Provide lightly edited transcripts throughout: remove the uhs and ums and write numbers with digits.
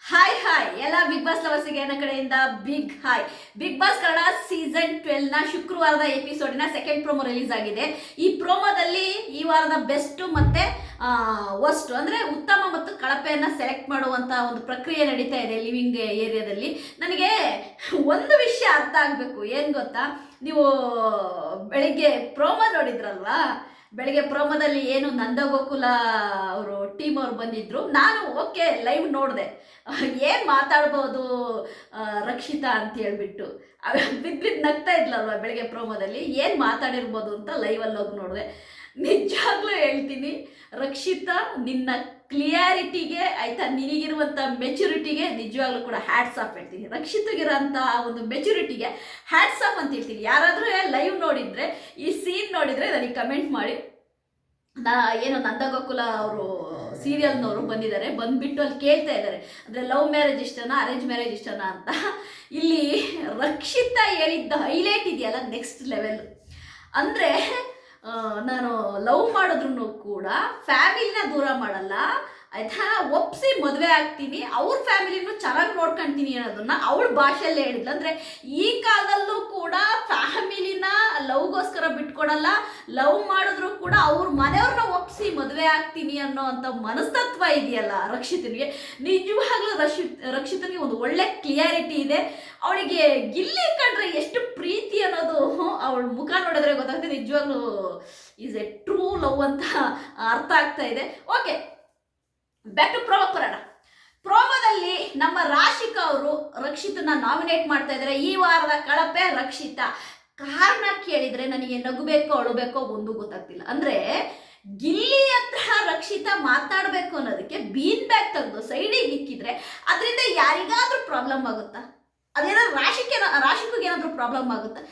Hi ಎಲ್ಲ big boss ಲವರ್ಸ್ಗೆ ನನ್ನ ಕಡೆಯಿಂದ big hi. Bigg Boss Kannada season 12 ನ ಶುಕ್ರವಾರದ ಎಪಿಸೋಡಿನ ಸೆಕೆಂಡ್ ಪ್ರೋಮೋ ರಿಲೀಸ್ ಆಗಿದೆ. ಈ ಪ್ರೋಮೋದಲ್ಲಿ ಈ ವಾರದ ಬೆಸ್ಟ್ ಮತ್ತೆ ವರ್ಸ್ಟ್ ಅಂದ್ರೆ ಉತ್ತಮ ಮತ್ತು ಕಳಪೆಯನ್ನ ಸೆಲೆಕ್ಟ್ ಮಾಡುವಂತ ಒಂದು ಪ್ರಕ್ರಿಯೆ ನಡೀತಾ ಇದೆ ಲಿವಿಂಗ್ ಏರಿಯಾದಲ್ಲಿ. ನನಗೆ ಒಂದು ವಿಷಯ ಅರ್ಥ ಆಗ್ಬೇಕು, ಏನ್ ಗೊತ್ತಾ, ನೀವು ಬೆಳಿಗ್ಗೆ ಪ್ರೋಮೋ ನೋಡಿದ್ರಲ್ವಾ, ಬೆಳಿಗ್ಗೆ ಪ್ರೋಮೋದಲ್ಲಿ ಏನು ನಂದಗೋಕುಲ ಅವರು ಟೀಮ್ ಅವ್ರು ಬಂದಿದ್ರು. ನಾನು ಓಕೆ ಲೈವ್ ನೋಡಿದೆ, ಏನು ಮಾತಾಡ್ಬೋದು ರಕ್ಷಿತಾ ಅಂತ ಹೇಳ್ಬಿಟ್ಟು ಬಿದ್ದು ನಗ್ತಾ ಇದ್ಲಲ್ವ ಬೆಳಿಗ್ಗೆ ಪ್ರೋಮೋದಲ್ಲಿ, ಏನು ಮಾತಾಡಿರ್ಬೋದು ಅಂತ ಲೈವಲ್ಲಿ ಹೋಗಿ ನೋಡಿದೆ. ನಿಜವಾಗ್ಲೂ ಹೇಳ್ತೀನಿ, ರಕ್ಷಿತಾ ನಿನ್ನ ಕ್ಲಿಯಾರಿಟಿಗೆ ಆಯ್ತಾ, ನಿನಗಿರುವಂಥ ಮೆಚುರಿಟಿಗೆ ನಿಜವಾಗ್ಲೂ ಕೂಡ ಹ್ಯಾಟ್ಸ್ ಆಫ್ ಹೇಳ್ತೀನಿ. ರಕ್ಷಿತಗಿರೋಂಥ ಒಂದು ಮೆಚುರಿಟಿಗೆ ಹ್ಯಾಟ್ಸ್ ಆಫ್ ಅಂತ ಹೇಳ್ತೀನಿ. ಯಾರಾದರೂ ಲೈವ್ ನೋಡಿದರೆ, ಈ ಸೀನ್ ನೋಡಿದರೆ ನನಗೆ ಕಮೆಂಟ್ ಮಾಡಿ. ಏನೋ ನಂದಗೋಕುಲ ಅವರು ಸೀರಿಯಲ್ನವರು ಬಂದಿದ್ದಾರೆ, ಬಂದ್ಬಿಟ್ಟು ಅಲ್ಲಿ ಕೇಳ್ತಾ ಇದ್ದಾರೆ ಅಂದರೆ ಲವ್ ಮ್ಯಾರೇಜ್ ಇಷ್ಟನಾ ಅರೇಂಜ್ ಮ್ಯಾರೇಜ್ ಇಷ್ಟನಾ ಅಂತ. ಇಲ್ಲಿ ರಕ್ಷಿತಾ ಹೇಳಿದ್ದ ಹೈಲೈಟ್ ಇದೆಯಲ್ಲ ನೆಕ್ಸ್ಟ್ ಲೆವೆಲ್. ಅಂದರೆ ನಾನು ಲವ್ ಮಾಡಿದ್ರು ಕೂಡ ಫ್ಯಾಮಿಲಿನ ದೂರ ಮಾಡಲ್ಲ ಆಯ್ತಾ, ಒಪ್ಸಿ ಮದುವೆ ಆಗ್ತೀನಿ, ಅವ್ರ ಫ್ಯಾಮಿಲಿನೂ ಚೆನ್ನಾಗಿ ನೋಡ್ಕೊಳ್ತೀನಿ ಅನ್ನೋದನ್ನ ಅವಳ ಭಾಷೆಯಲ್ಲೇ ಹೇಳಿದ್ಲು. ಅಂದರೆ ಈ ಕಾಲದಲ್ಲೂ ಕೂಡ ಫ್ಯಾಮಿಲಿನ ಲವ್ಗೋಸ್ಕರ ಬಿಟ್ಕೊಡಲ್ಲ, ಲವ್ ಮಾಡಿದ್ರು ಕೂಡ ಅವ್ರ ಮನೆಯವ್ರನ್ನ ಒಪ್ಸಿ ಮದುವೆ ಆಗ್ತೀನಿ ಅನ್ನೋ ಅಂಥ ಮನಸ್ತತ್ವ ಇದೆಯಲ್ಲ ರಕ್ಷಿತನಿಗೆ. ನಿಜವಾಗ್ಲೂ ರಕ್ಷಿತನಿಗೆ ಒಂದು ಒಳ್ಳೆ ಕ್ಲಿಯಾರಿಟಿ ಇದೆ. ಅವಳಿಗೆ ಗಿಲ್ಲಿ ಕಂಡ್ರೆ ಎಷ್ಟು ಪ್ರೀತಿ ಅನ್ನೋದು ಅವಳ ಮುಖ ನೋಡಿದ್ರೆ ಗೊತ್ತಾಗ್ತದೆ. ನಿಜವಾಗ್ಲೂ ಈಸ್ ಎ ಟ್ರೂ ಲವ್ ಅಂತ ಅರ್ಥ ಆಗ್ತಾ ಇದೆ. ಓಕೆ, ಬ್ಯಾಕ್ ಟು ಪ್ರೋಮೋ ಬರೋಣ. ಪ್ರೋಮೋದಲ್ಲಿ ನಮ್ಮ ರಾಶಿಕಾ ಅವರು ರಕ್ಷಿತನ ನಾಮಿನೇಟ್ ಮಾಡ್ತಾ ಇದ್ದಾರೆ. ಈ ವಾರದ ಕಳಪೆ ರಕ್ಷಿತಾ. ಕಾರಣ ಕೇಳಿದ್ರೆ ನನಗೆ ನಗುಬೇಕೋ ಅಳುಬೇಕೋ ಒಂದು ಗೊತ್ತಾಗ್ತಿಲ್ಲ. ಅಂದ್ರೆ ಗಿಲ್ಲಿ ಹತ್ರ ರಕ್ಷಿತಾ ಮಾತಾಡಬೇಕು ಅನ್ನೋದಕ್ಕೆ ಬೀನ್ ಬ್ಯಾಗ್ ತೆಗೆದು ಸೈಡಿಗೆ ಇಕ್ಕಿದ್ರೆ ಅದರಿಂದ ಯಾರಿಗಾದ್ರೂ ಪ್ರಾಬ್ಲಮ್ ಆಗುತ್ತಾ? ಅದೇನಾದ್ರು ರಾಶಿಕಿಗೆ ಏನಾದ್ರೂ ಪ್ರಾಬ್ಲಮ್ ಆಗುತ್ತಾ?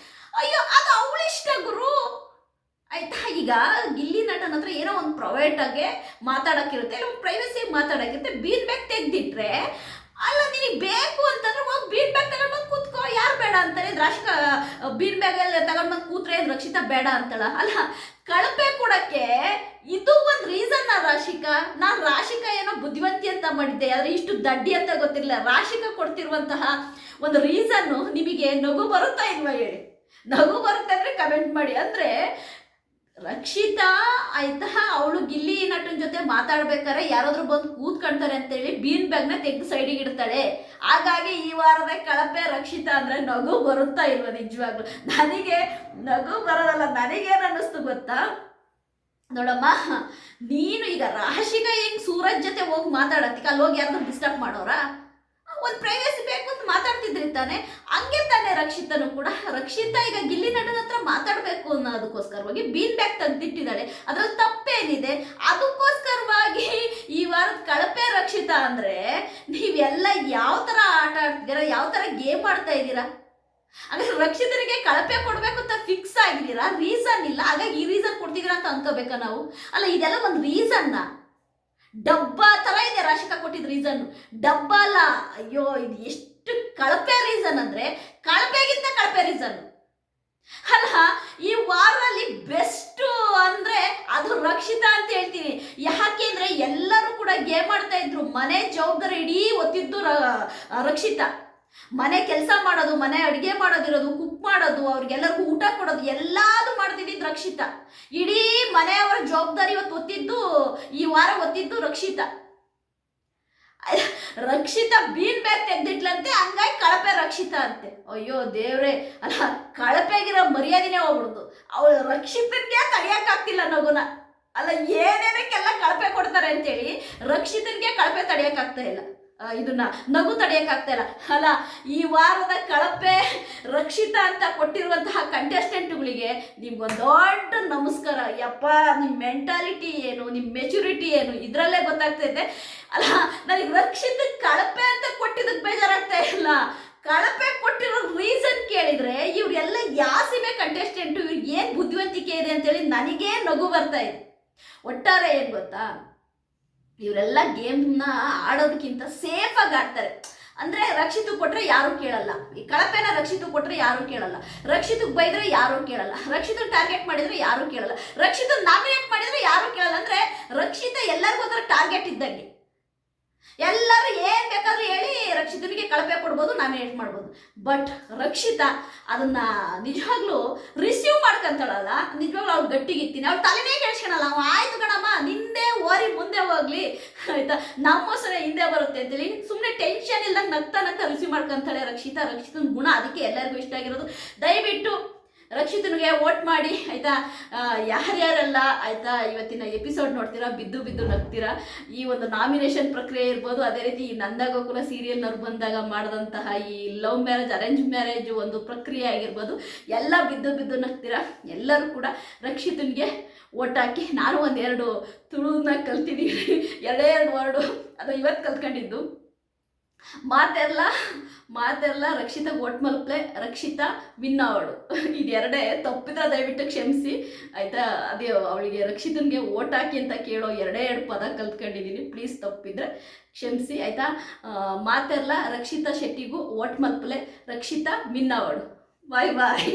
ಅಯ್ಯೋ, ಅದು ಅವಳಿಷ್ಟ ಗುರು ಆಯ್ತಾ. ಈಗ ಗಿಲ್ಲಿ ನಟನ ಹತ್ರ ಏನೋ ಒಂದು ಪ್ರೈವೇಟ್ ಆಗಿ ಮಾತಾಡೋಕ್ಕಿರುತ್ತೆ, ಇಲ್ಲ ಪ್ರೈವಸಿಯಾಗಿ ಮಾತಾಡೋಕ್ಕಿರುತ್ತೆ. ಬೀನ್ ಬ್ಯಾಗ್ ತೆಗ್ದಿಟ್ರೆ ಅಲ್ಲ, ನಿನಗೆ ಬೇಕು ಅಂತಂದ್ರೆ ಹೋಗಿ ಬೀನ್ ಬ್ಯಾಗ್ ತಗೊಂಡ್ಬಂದು ಕೂತ್ಕೋ. ಯಾರು ಬೇಡ ಅಂತಾರೆ? ರಾಶಿಕಾ ಬೀನ್ ಬ್ಯಾಗಲ್ಲಿ ತಗೊಂಡ್ಬಂದು ಕೂತ್ರೆ ರಕ್ಷಿತಾ ಬೇಡ ಅಂತಳ ಅಲ್ಲ. ಕಳಪೆ ಕೊಡಕ್ಕೆ ಇದು ಒಂದು ರೀಸನ್. ರಾಶಿಕಾ, ನಾನು ರಾಶಿಕಾ ಏನೋ ಬುದ್ಧಿವಂತಿ ಅಂತ ಮಾಡಿದ್ದೆ, ಆದರೆ ಇಷ್ಟು ದಡ್ಡಿ ಅಂತ ಗೊತ್ತಿರಲಿಲ್ಲ. ರಾಶಿಕಾ ಕೊಡ್ತಿರುವಂತಹ ಒಂದು ರೀಸನ್ನು ನಿಮಗೆ ನಗು ಬರುತ್ತಾ ಇಲ್ವಾ ಹೇಳಿ? ನಗು ಬರುತ್ತೆ ಅಂದರೆ ಕಮೆಂಟ್ ಮಾಡಿ. ಅಂದರೆ ರಕ್ಷಿತಾ ಆಯ್ತಾ, ಅವಳು ಗಿಲ್ಲಿ ನಟನ ಜೊತೆ ಮಾತಾಡ್ಬೇಕಾದ್ರೆ ಯಾರಾದ್ರೂ ಬಂದು ಕೂತ್ಕೊಳ್ತಾರೆ ಅಂತೇಳಿ ಬೀನ್ ಬ್ಯಾಗ್ನ ತೆಗೆದು ಸೈಡಿಗೆ ಇಡ್ತಾಳೆ. ಹಾಗಾಗಿ ಈ ವಾರದ ಕಳಪೆ ರಕ್ಷಿತಾ ಅಂದ್ರೆ ನಗು ಬರುತ್ತಾ ಇಲ್ವ? ನಿಜವಾಗ್ಲು ನನಗೆ ನಗು ಬರೋದಲ್ಲ, ನನಗೇನು ಅನ್ನಿಸ್ತು ಗೊತ್ತಾ, ನೋಡಮ್ಮ, ನೀನು ಈಗ ರಾಶಿಕಾ ಹೆಂಗ್ ಸೂರಜ್ ಜೊತೆ ಹೋಗಿ ಮಾತಾಡತ್ತೀಗ, ಅಲ್ಲಿ ಹೋಗಿ ಯಾರಾದ್ರೂ ಡಿಸ್ಟರ್ಬ್ ಮಾಡೋರ? ಒಂದು ಪ್ರೈವೇಸಿ ಬೇಕು ಅಂತ ಮಾತಾಡ್ತಿದ್ರಿ ತಾನೆ, ಹಂಗೆ ತಾನೆ ರಕ್ಷಿತನು ಕೂಡ. ರಕ್ಷಿತಾ ಈಗ ಗಿಲ್ಲಿ ನಟನ ಹತ್ರ ಮಾತಾಡಬೇಕು ಅನ್ನೋದಕ್ಕೋಸ್ಕರವಾಗಿ ಬೀನ್ ಬ್ಯಾಗ್ ತೆಗೆದಿಟ್ಟಿದ್ದಾಳೆ, ಅದ್ರಲ್ಲಿ ತಪ್ಪೇನಿದೆ? ಅದಕ್ಕೋಸ್ಕರವಾಗಿ ಈ ವಾರದ ಕಳಪೆ ರಕ್ಷಿತಾ ಅಂದ್ರೆ ನೀವೆಲ್ಲ ಯಾವ ಥರ ಆಟ ಆಡ್ತಿದ್ದೀರಾ, ಯಾವ ಥರ ಗೇಮ್ ಆಡ್ತಾ ಇದ್ದೀರಾ? ಹಾಗಾದ್ರೆ ರಕ್ಷಿತನಿಗೆ ಕಳಪೆ ಕೊಡಬೇಕು ಅಂತ ಫಿಕ್ಸ್ ಆಗಿದ್ದೀರಾ? ರೀಸನ್ ಇಲ್ಲ, ಹಾಗಾಗಿ ಈ ರೀಸನ್ ಕೊಡ್ತಿದ್ದೀರಾ ಅಂತ ಅನ್ಕೋಬೇಕಾ ನಾವು? ಅಲ್ಲ, ಇದೆಲ್ಲ ಒಂದು ರೀಸನ್ನ. ಡಬ್ಬ ತರ ಇದೆ ರಾಶಿಕಾ ಕೊಟ್ಟಿದ್ದ ರೀಸನ್, ಡಬ್ಬ ಅಲ್ಲ. ಅಯ್ಯೋ, ಇದು ಎಷ್ಟು ಕಳಪೆ ರೀಸನ್ ಅಂದ್ರೆ ಕಳಪೆಗಿಂತ ಕಳಪೆ ರೀಸನ್ ಅಲ್ಲ. ಈ ವಾರದಲ್ಲಿ ಬೆಸ್ಟ್ ಅಂದ್ರೆ ಅದು ರಕ್ಷಿತಾ ಅಂತ ಹೇಳ್ತೀನಿ. ಯಾಕೆಂದ್ರೆ ಎಲ್ಲರೂ ಕೂಡ ಗೇಮ್ ಆಡ್ತಾ ಇದ್ರು, ಮನೆ ಜವಾಬ್ದಾರಿ ಇಡೀ ಒತ್ತಿದ್ದು ರಕ್ಷಿತಾ. ಮನೆ ಕೆಲಸ ಮಾಡೋದು, ಮನೆ ಅಡುಗೆ ಮಾಡೋದಿರೋದು, ಕುಕ್ ಮಾಡೋದು, ಅವ್ರಿಗೆಲ್ಲರಿಗೂ ಊಟ ಕೊಡೋದು, ಎಲ್ಲಾದು ಮಾಡ್ತಿದ್ದಿದ್ದು ರಕ್ಷಿತಾ. ಇಡೀ ಮನೆಯವರ ಜವಾಬ್ದಾರಿ ಇವತ್ತು ಒತ್ತಿದ್ದು, ಈ ವಾರ ಒತ್ತಿದ್ದು ರಕ್ಷಿತಾ. ರಕ್ಷಿತಾ ಬೀನ್ ಬ್ಯಾಗ್ ತೆಗ್ದಿಟ್ಲಂತೆ, ಹಂಗಾಗಿ ಕಳಪೆ ರಕ್ಷಿತಾ ಅಂತೆ. ಅಯ್ಯೋ ದೇವ್ರೆ, ಅಲ್ಲ ಕಳಪೆಗಿರೋ ಮರ್ಯಾದಿನೇ ಹೋಗ್ಬಿಡುದು. ಅವಳು ರಕ್ಷಿತನ್ಗೆ ತಡೆಯಕ್ಕಾಗ್ತಿಲ್ಲ ನಗುನ. ಅಲ್ಲ, ಏನೇನಕ್ಕೆಲ್ಲ ಕಳಪೆ ಕೊಡ್ತಾರೆ ಅಂತೇಳಿ ರಕ್ಷಿತನ್ಗೆ ಕಳಪೆ ತಡೆಯಕ್ಕಾಗ್ತಾ ಇಲ್ಲ, ಇದನ್ನ ನಗು ತಡೆಯಕ್ಕಾಗ್ತಾ ಇಲ್ಲ. ಅಲ್ಲ, ಈ ವಾರದ ಕಳಪೆ ರಕ್ಷಿತಾ ಅಂತ ಕೊಟ್ಟಿರುವಂತಹ ಕಂಟೆಸ್ಟೆಂಟ್ಗಳಿಗೆ ನಿಮ್ಗೊಂದು ದೊಡ್ಡ ನಮಸ್ಕಾರ. ಯಪ್ಪ, ನಿಮ್ಮ ಮೆಂಟಾಲಿಟಿ ಏನು, ನಿಮ್ಮ ಮೆಚುರಿಟಿ ಏನು ಇದರಲ್ಲೇ ಗೊತ್ತಾಗ್ತೈತೆ. ಅಲ್ಲ, ನನಗೆ ರಕ್ಷಿತ ಕಳಪೆ ಅಂತ ಕೊಟ್ಟಿದ್ದಕ್ಕೆ ಬೇಜಾರಾಗ್ತಾ ಇಲ್ಲ, ಕಳಪೆ ಕೊಟ್ಟಿರೋ ರೀಸನ್ ಕೇಳಿದ್ರೆ ಇವ್ರೆಲ್ಲ ಯಾಸಿಮೆ ಕಂಟೆಸ್ಟೆಂಟು, ಇವ್ರಿಗೆ ಏನು ಬುದ್ಧಿವಂತಿಕೆ ಇದೆ ಅಂತೇಳಿ ನನಗೇ ನಗು ಬರ್ತಾ ಇದೆ. ಒಟ್ಟಾರೆ ಏನು ಗೊತ್ತಾ, ಇವರೆಲ್ಲ ಗೇಮ್ನ ಆಡೋದಕ್ಕಿಂತ ಸೇಫಾಗಿ ಆಡ್ತಾರೆ. ಅಂದರೆ ರಕ್ಷಿತು ಕೊಟ್ಟರೆ ಯಾರೂ ಕೇಳಲ್ಲ, ಈ ಕಳಪೆನ ರಕ್ಷಿತು ಕೊಟ್ಟರೆ ಯಾರೂ ಕೇಳಲ್ಲ, ರಕ್ಷಿತಗೆ ಬೈದರೆ ಯಾರೂ ಕೇಳಲ್ಲ, ರಕ್ಷಿತನ ಟಾರ್ಗೆಟ್ ಮಾಡಿದರೆ ಯಾರೂ ಕೇಳಲ್ಲ, ರಕ್ಷಿತನ ನಾಮಿನೇಟ್ ಮಾಡಿದರೆ ಯಾರೂ ಕೇಳಲ್ಲ. ಅಂದರೆ ರಕ್ಷಿತ ಎಲ್ಲರಿಗೂ ಟಾರ್ಗೆಟ್ ಇದ್ದಂಗೆ. ಎಲ್ಲರೂ ಏನು ಬೇಕಾದ್ರೂ ಹೇಳಿ ರಕ್ಷಿತನಿಗೆ ಕಳಪೆ ಕೊಡ್ಬೋದು, ನಾಮಿನೇಟ್ ಮಾಡ್ಬೋದು. ಬಟ್ ರಕ್ಷಿತಾ ಅದನ್ನ ನಿಜವಾಗ್ಲೂ ರಿಸೀವ್ ಮಾಡ್ಕೊಂತಾಳಲ್ಲ, ನಿಜವಾಗ್ಲೂ ಅವ್ಳು ಗಟ್ಟಿಗಿತ್ತೀನಿ, ಅವ್ಳು ತಲೆನೇ ಕೇಳಿಸ್ಕೊಳಲ್ಲ. ಆಯ್ತು ಕಣಮ್ಮ, ನಿಂದೆ ಓರಿ ಮುಂದೆ ಹೋಗ್ಲಿ ಆಯ್ತಾ, ನಮ್ಮ ಸರಿ ಹಿಂದೆ ಬರುತ್ತೆ ಅಂತೇಳಿ ಸುಮ್ಮನೆ ಟೆನ್ಷನ್ ಇಲ್ದಂಗೆ ನಗ್ತಾ ನಗ್ತಾ ರಿಸೀವ್ ಮಾಡ್ಕೊಂತಾಳೆ ರಕ್ಷಿತನ ಗುಣ. ಅದಕ್ಕೆ ಎಲ್ಲರಿಗೂ ಇಷ್ಟ ಆಗಿರೋದು. ದಯವಿಟ್ಟು ರಕ್ಷಿತನಿಗೆ ವೋಟ್ ಮಾಡಿ ಆಯಿತಾ. ಯಾರ್ಯಾರೆಲ್ಲ ಆಯಿತಾ ಇವತ್ತಿನ ಎಪಿಸೋಡ್ ನೋಡ್ತೀರಾ, ಬಿದ್ದು ಬಿದ್ದು ನಗ್ತೀರಾ. ಈ ಒಂದು ನಾಮಿನೇಷನ್ ಪ್ರಕ್ರಿಯೆ ಇರ್ಬೋದು, ಅದೇ ರೀತಿ ಈ ನಂದಗೋಕುಲ ಸೀರಿಯಲ್ನವ್ರು ಬಂದಾಗ ಮಾಡಿದಂತಹ ಈ ಲವ್ ಮ್ಯಾರೇಜ್ ಅರೇಂಜ್ ಮ್ಯಾರೇಜ್ ಒಂದು ಪ್ರಕ್ರಿಯೆ ಆಗಿರ್ಬೋದು, ಎಲ್ಲ ಬಿದ್ದು ಬಿದ್ದು ನಗ್ತೀರಾ. ಎಲ್ಲರೂ ಕೂಡ ರಕ್ಷಿತನಿಗೆ ವೋಟ್ ಹಾಕಿ. ನಾನು ಒಂದೆರಡು ತುಳುನ ಕಲ್ತಿದ್ದೀನಿ, ಎರಡೇ ವರ್ಡು, ಅದು ಇವತ್ತು ಕಲ್ತ್ಕೊಂಡಿದ್ದು. ಮಾತೆಲ್ಲ ರಕ್ಷಿತಾ ವೋಟ್ ಮಲ್ಪ್ಲೆ, ರಕ್ಷಿತಾ ವಿನ್ ಅವಳು, ಇದೆರಡೇ. ತಪ್ಪಿದ್ರೆ ದಯವಿಟ್ಟು ಕ್ಷಮಿಸಿ ಆಯಿತಾ. ಅದೇ ಅವಳಿಗೆ ರಕ್ಷಿತನಿಗೆ ವೋಟ್ ಹಾಕಿ ಅಂತ ಕೇಳೋ ಎರಡೇ ಪದ ಕಲ್ತ್ಕೊಂಡಿದ್ದೀನಿ, ಪ್ಲೀಸ್ ತಪ್ಪಿದ್ರೆ ಕ್ಷಮಿಸಿ ಆಯಿತಾ. ಮಾತೆಲ್ಲ ರಕ್ಷಿತಾ ಶೆಟ್ಟಿಗೂ ವೋಟ್ ಮಲ್ಪ್ಲೆ, ರಕ್ಷಿತಾ ವಿನ್ ಅವಳು. ಬಾಯ್ ಬಾಯ್.